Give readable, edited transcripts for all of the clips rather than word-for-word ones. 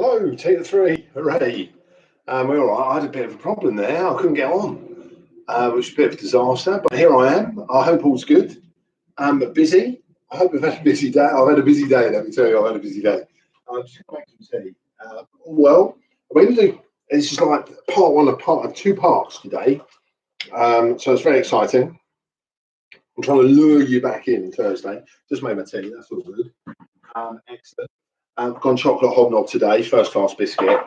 Hello, take the three, hooray. We're all right. I had a bit of a problem there. I couldn't get on, which was a bit of a disaster, but here I am. I hope all's good. But busy. I hope you've had a busy day. I've had a busy day, let me tell you, I've had a busy day. I'm just going to make some tea. Well, we're going to do, this is like part one of two parts today. So it's very exciting. I'm trying to lure you back in Thursday. Just made my tea, that's all good. Excellent. I've gone chocolate hobnob today, first class biscuit.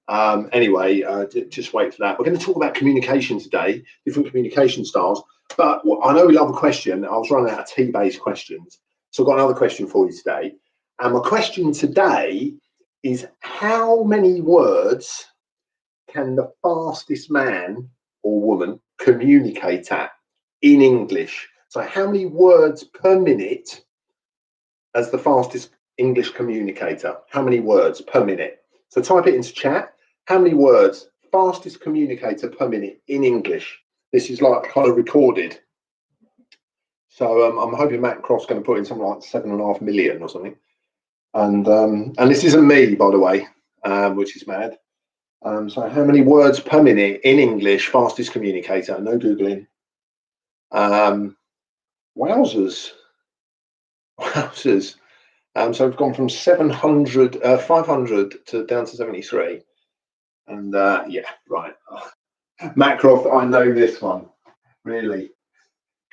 Anyway, just wait for that. We're going to talk about communication today, different communication styles. But I know we love a question. I was running out of tea-based questions. So I've got another question for you today. And my question today is, how many words can the fastest man or woman communicate at in English? So how many words per minute as the fastest English communicator? How many words per minute? So type it into chat. How many words, fastest communicator per minute in English? This is like kind of recorded. So I'm hoping Matt Cross is going to put in something like 7.5 million or something. And this isn't me, by the way, which is mad. So how many words per minute in English, fastest communicator? No Googling. Wowzers. Wowzers. So we've gone from 500 to down to 73. And yeah, right. Macroft, I know this one. Really.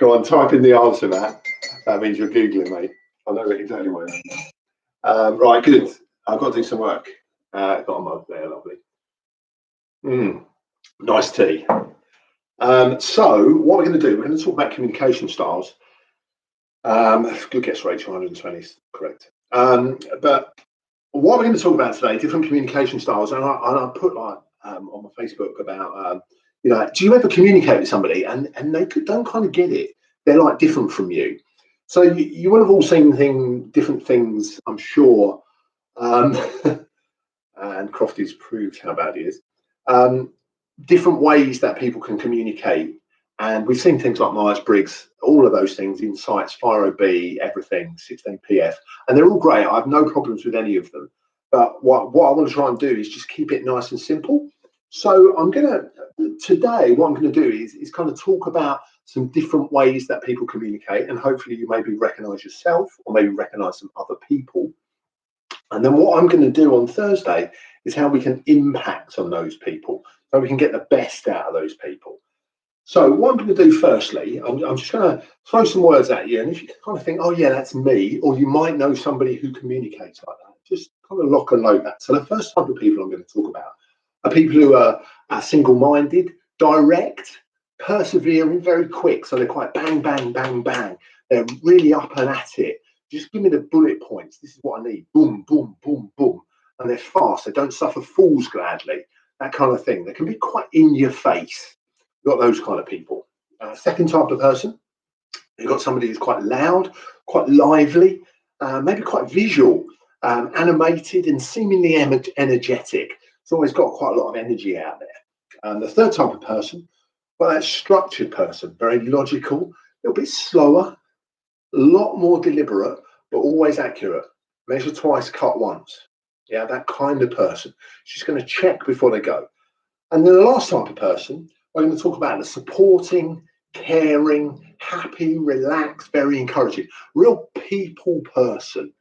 Go on, type in the answer, Matt. That means you're Googling, mate. I know exactly where. Right, good. I've got to do some work. Got a mug there, lovely. Nice tea. So what we're going to do, we're going to talk about communication styles. Good guess, Rachel, 120 is correct. But what we're going to talk about today, different communication styles, and I put like on my Facebook about, do you ever communicate with somebody and they don't kind of get it? They're like different from you. So you will have all seen different things, I'm sure. And Crofty's proved how bad he is. Different ways that people can communicate. And we've seen things like Myers-Briggs, all of those things, insights, FireOB, everything, 16PF, and they're all great. I have no problems with any of them. But what I want to try and do is just keep it nice and simple. So today, what I'm going to do is kind of talk about some different ways that people communicate, and hopefully you maybe recognize yourself or maybe recognize some other people. And then what I'm going to do on Thursday is how we can impact on those people, so we can get the best out of those people. So what I'm going to do firstly, I'm just going to throw some words at you, and if you kind of think, oh yeah, that's me, or you might know somebody who communicates like that, just kind of lock and load that. So the first type of people I'm going to talk about are people who are single-minded, direct, persevering, very quick. So they're quite bang, bang, bang, bang. They're really up and at it. Just give me the bullet points. This is what I need. Boom, boom, boom, boom. And they're fast. They don't suffer fools gladly. That kind of thing. They can be quite in your face. You've got those kind of people. Second type of person, you've got somebody who's quite loud, quite lively, maybe quite visual, animated and seemingly energetic. It's always got quite a lot of energy out there. And the third type of person, well, that's structured person, very logical, a little bit slower, a lot more deliberate, but always accurate. Measure twice, cut once. Yeah, that kind of person. She's going to check before they go. And then the last type of person, we're going to talk about the supporting, caring, happy, relaxed, very encouraging, real people person.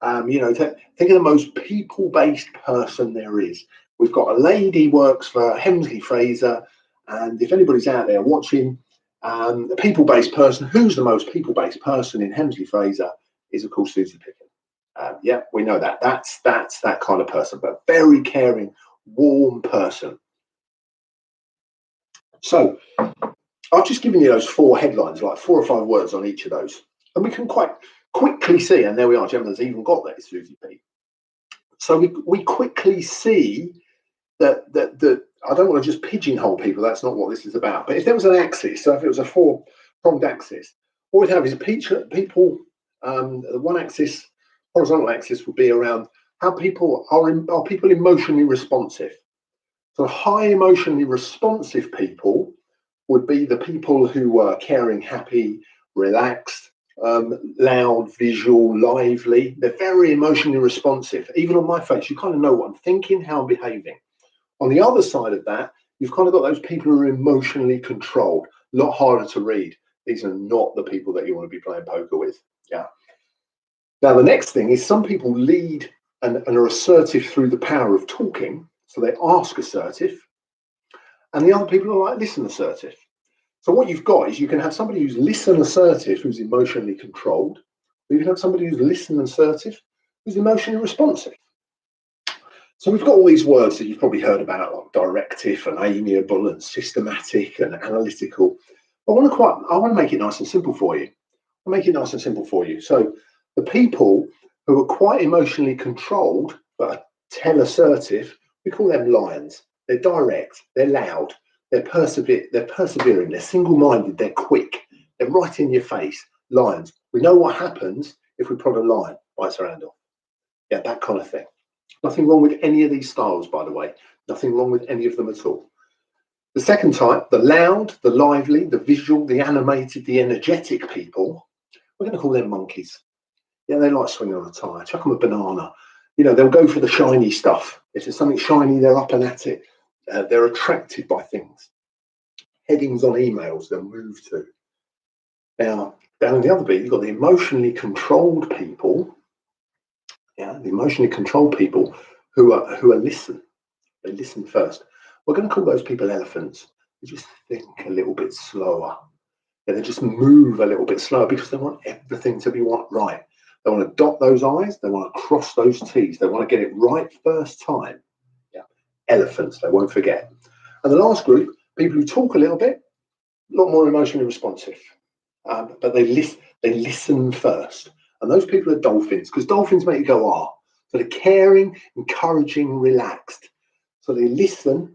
Think of the most people-based person there is. We've got a lady works for Hemsley Fraser, and if anybody's out there watching, the people-based person, who's the most people-based person in Hemsley Fraser is, of course, Susie Pickett. Yeah, we know that. That's that kind of person, but very caring, warm person. So I've just given you those four headlines, like 4 or 5 words on each of those. And we can quite quickly see, and there we are, Gemma's even got that, it's Susie P. So we quickly see that I don't want to just pigeonhole people, that's not what this is about. But if there was an axis, so if it was a 4-pronged axis, what we'd have is people, the one axis, horizontal axis would be around how people are people emotionally responsive. So high emotionally responsive people would be the people who were caring, happy, relaxed, loud, visual, lively. They're very emotionally responsive. Even on my face, you kind of know what I'm thinking, how I'm behaving. On the other side of that, you've kind of got those people who are emotionally controlled, a lot harder to read. These are not the people that you want to be playing poker with. Yeah. Now, the next thing is some people lead and are assertive through the power of talking. So they ask assertive. And the other people are like listen assertive. So what you've got is you can have somebody who's listen assertive, who's emotionally controlled. Or you can have somebody who's listen assertive, who's emotionally responsive. So we've got all these words that you've probably heard about, like directive and amiable and systematic and analytical. I want to make it nice and simple for you. I'll make it nice and simple for you. So the people who are quite emotionally controlled but are tell assertive, we call them lions. They're direct, they're loud, they're persevering, they're single-minded, they're quick, they're right in your face. Lions. We know what happens if we prod a lion, bites our hand off. Yeah, that kind of thing. Nothing wrong with any of these styles, by the way. Nothing wrong with any of them at all. The second type, the loud, the lively, the visual, the animated, the energetic people, we're going to call them monkeys. Yeah, they like swinging on a tyre. Chuck them a banana. You know, they'll go for the shiny stuff. If there's something shiny, they're up and at it. They're attracted by things. Headings on emails, they'll move to. Now, down in the other bit, you've got the emotionally controlled people. Yeah, the emotionally controlled people who listen. They listen first. We're going to call those people elephants. They just think a little bit slower. Yeah, they just move a little bit slower because they want everything to be right. They want to dot those I's. They want to cross those T's. They want to get it right first time. Yeah, elephants. They won't forget. And the last group, people who talk a little bit, a lot more emotionally responsive, but they listen first. And those people are dolphins because dolphins make you go ah. So they're caring, encouraging, relaxed. So they listen,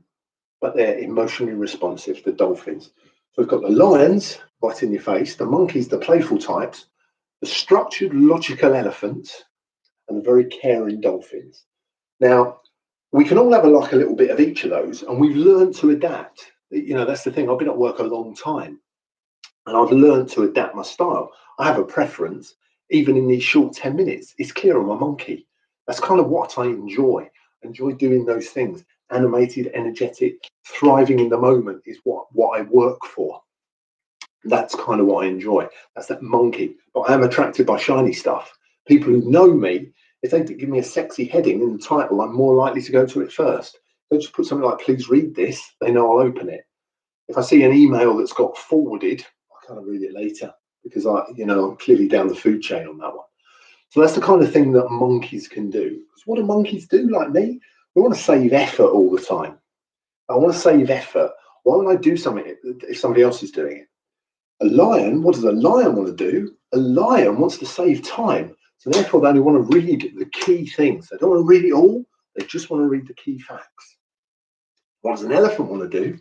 but they're emotionally responsive. The dolphins. So we've got the lions right in your face, the monkeys, the playful types, the structured, logical elephants, and the very caring dolphins. Now, we can all have a little bit of each of those, and we've learned to adapt. You know, that's the thing. I've been at work a long time, and I've learned to adapt my style. I have a preference, even in these short 10 minutes. It's clear I'm a monkey. That's kind of what I enjoy. I enjoy doing those things. Animated, energetic, thriving in the moment is what I work for. That's kind of what I enjoy. That's that monkey. But I am attracted by shiny stuff. People who know me, if they give me a sexy heading in the title, I'm more likely to go to it first. They just put something like, please read this, they know I'll open it. If I see an email that's got forwarded, I kind of read it later because I'm clearly down the food chain on that one. So that's the kind of thing that monkeys can do. So what do monkeys do like me? We want to save effort all the time. I want to save effort. Why would I do something if somebody else is doing it? A lion, what does a lion want to do? A lion wants to save time. So therefore, they only want to read the key things. They don't want to read it all. They just want to read the key facts. What does an elephant want to do?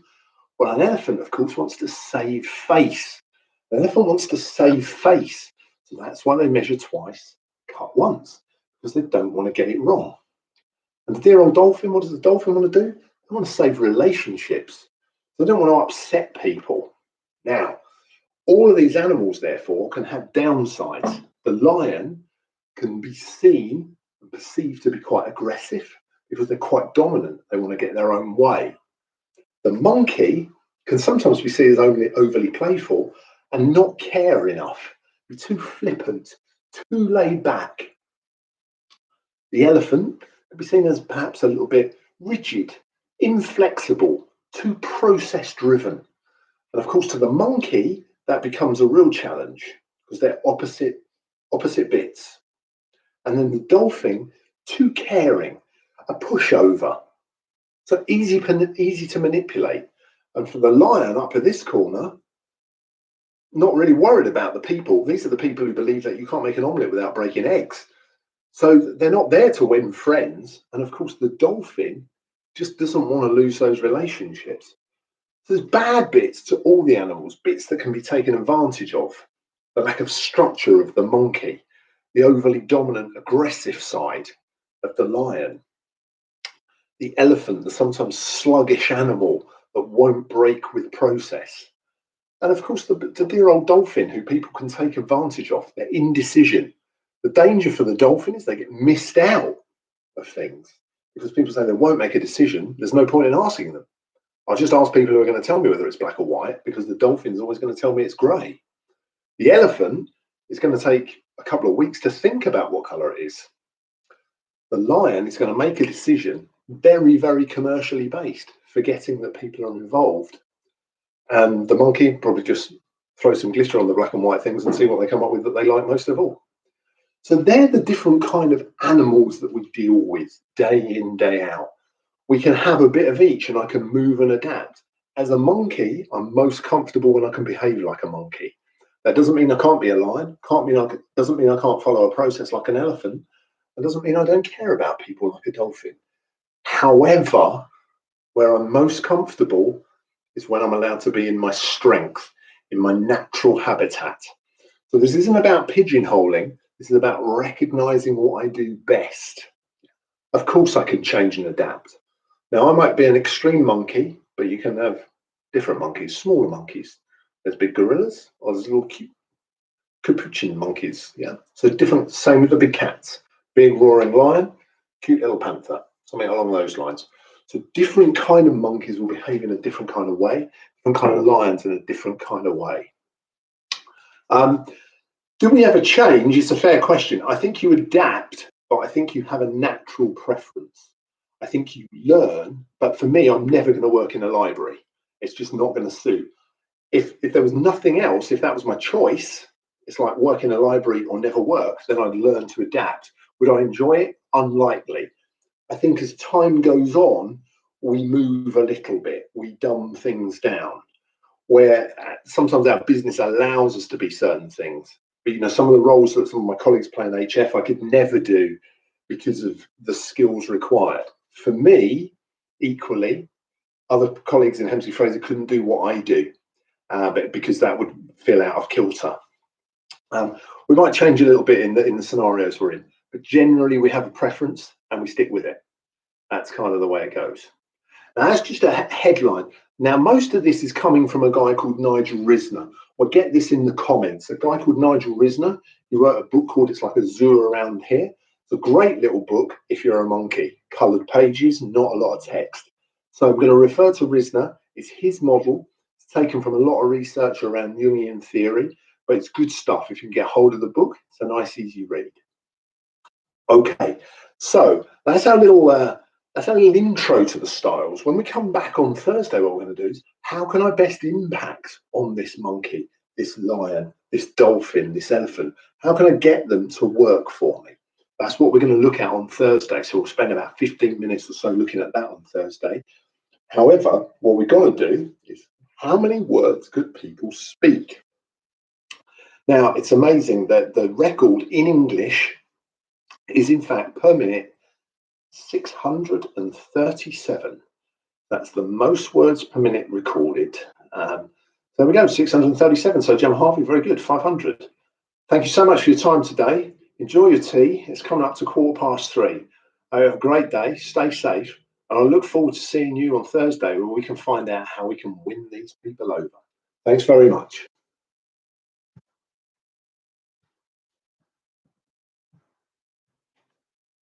Well, an elephant, of course, wants to save face. An elephant wants to save face. So that's why they measure twice, cut once, because they don't want to get it wrong. And the dear old dolphin, what does the dolphin want to do? They want to save relationships. They don't want to upset people. Now, all of these animals, therefore, can have downsides. The lion can be seen and perceived to be quite aggressive because they're quite dominant. They want to get their own way. The monkey can sometimes be seen as overly playful and not care enough, be too flippant, too laid back. The elephant can be seen as perhaps a little bit rigid, inflexible, too process driven. And of course, to the monkey, that becomes a real challenge because they're opposite bits. And then the dolphin, too caring, a pushover. So easy to manipulate. And for the lion up in this corner, not really worried about the people. These are the people who believe that you can't make an omelette without breaking eggs. So they're not there to win friends. And of course, the dolphin just doesn't want to lose those relationships. So there's bad bits to all the animals, bits that can be taken advantage of. The lack of structure of the monkey, the overly dominant, aggressive side of the lion, the elephant, the sometimes sluggish animal that won't break with process. And of course, the dear old dolphin who people can take advantage of, their indecision. The danger for the dolphin is they get missed out of things because people say they won't make a decision. There's no point in asking them. I'll just ask people who are going to tell me whether it's black or white because the dolphin's always going to tell me it's grey. The elephant is going to take a couple of weeks to think about what colour it is. The lion is going to make a decision very, very commercially based, forgetting that people are involved. And the monkey probably just throw some glitter on the black and white things and see what they come up with that they like most of all. So they're the different kind of animals that we deal with day in, day out. We can have a bit of each and I can move and adapt. As a monkey, I'm most comfortable when I can behave like a monkey. That doesn't mean I can't be a lion, doesn't mean I can't follow a process like an elephant. It doesn't mean I don't care about people like a dolphin. However, where I'm most comfortable is when I'm allowed to be in my strength, in my natural habitat. So this isn't about pigeonholing, this is about recognizing what I do best. Of course I can change and adapt. Now I might be an extreme monkey, but you can have different monkeys, smaller monkeys. There's big gorillas, or there's little cute capuchin monkeys, yeah. So different, same with the big cats. Big roaring lion, cute little panther, something along those lines. So different kind of monkeys will behave in a different kind of way, different kind of lions in a different kind of way. Do we ever change? It's a fair question. I think you adapt, but I think you have a natural preference. I think you learn, but for me, I'm never going to work in a library. It's just not going to suit. If there was nothing else, if that was my choice, it's like work in a library or never work, then I'd learn to adapt. Would I enjoy it? Unlikely. I think as time goes on, we move a little bit, we dumb things down, where sometimes our business allows us to be certain things. But you know, some of the roles that some of my colleagues play in HF, I could never do because of the skills required. For me, equally, other colleagues in Hemsley Fraser couldn't do what I do, but because that would feel out of kilter. We might change a little bit in the scenarios we're in, but generally we have a preference and we stick with it. That's kind of the way it goes. Now that's just a headline. Now most of this is coming from a guy called Nigel Risner. Well, get this in the comments. A guy called Nigel Risner, he wrote a book called It's Like a Zoo Around Here. It's a great little book if you're a monkey. Coloured pages, not a lot of text. So I'm going to refer to Risner. It's his model. It's taken from a lot of research around Jungian theory, but it's good stuff. If you can get hold of the book, it's a nice, easy read. Okay, so that's our little intro to the styles. When we come back on Thursday, what we're going to do is how can I best impact on this monkey, this lion, this dolphin, this elephant? How can I get them to work for me? That's what we're going to look at on Thursday. So we'll spend about 15 minutes or so looking at that on Thursday. However, what we've got to do is how many words could people speak? Now, it's amazing that the record in English is in fact per minute 637. That's the most words per minute recorded. There we go, 637. So Gemma Harvey, very good, 500. Thank you so much for your time today. Enjoy your tea. It's coming up to 3:15. Have a great day. Stay safe. And I look forward to seeing you on Thursday where we can find out how we can win these people over. Thanks very much.